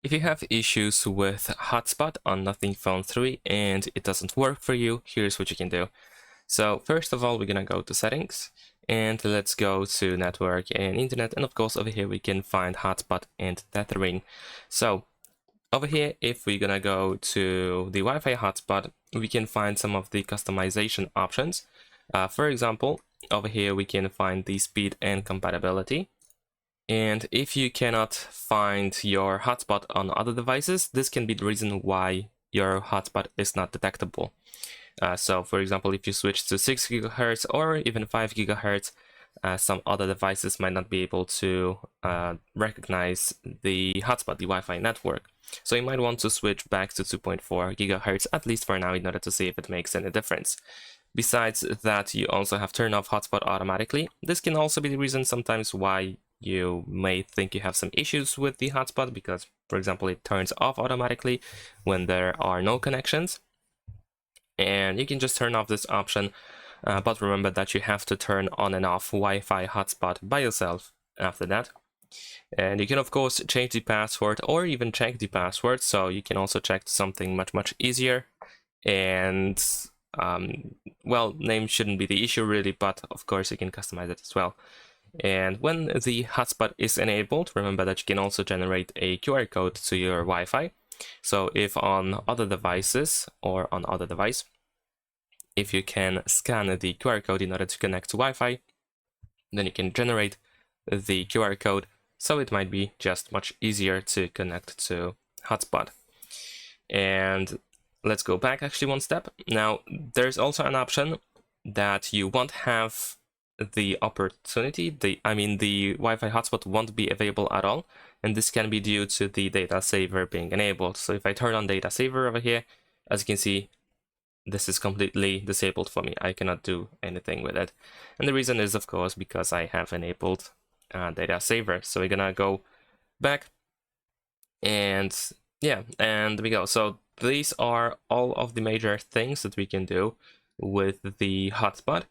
If you have issues with Hotspot on Nothing Phone 3 and it doesn't work for you, here's what you can do. So first of all, we're gonna go to settings and let's go to network and internet, and of course over here we can find hotspot and tethering. So over here, if we're gonna go to the Wi-Fi hotspot, we can find some of the customization options. For example, over here we can find the speed and compatibility. And if you cannot find your hotspot on other devices, this can be the reason why your hotspot is not detectable. So for example, if you switch to 6 GHz or even 5 GHz, some other devices might not be able to recognize the hotspot, the Wi-Fi network. So you might want to switch back to 2.4 GHz, at least for now, in order to see if it makes any difference. Besides that, you also have turn off hotspot automatically. This can also be the reason sometimes why you may think you have some issues with the hotspot, because, for example, it turns off automatically when there are no connections. And you can just turn off this option, but remember that you have to turn on and off Wi-Fi hotspot by yourself after that. And you can of course change the password or even check the password, so you can also check something much easier. And well, name shouldn't be the issue really, but of course you can customize it as well. And when the hotspot is enabled, remember that you can also generate a QR code to your Wi-Fi. So if on other devices or on other device, if you can scan the QR code in order to connect to Wi-Fi, then you can generate the QR code, so it might be just much easier to connect to hotspot. And let's go back actually one step. Now, there's also an option that you won't have the opportunity, the Wi-Fi hotspot won't be available at all, and this can be due to the data saver being enabled. So if I turn on data saver over here, as you can see, this is completely disabled for me. I cannot do anything with it, and the reason is of course because I have enabled data saver. So we're gonna go back, and yeah, and there we go. So these are all of the major things that we can do with the hotspot.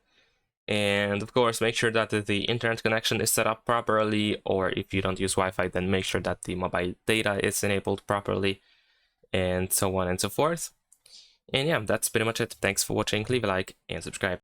And of course, make sure that the internet connection is set up properly, or if you don't use Wi-Fi, then make sure that the mobile data is enabled properly, and so on and so forth. And yeah, that's pretty much it. Thanks for watching. Leave a like and subscribe.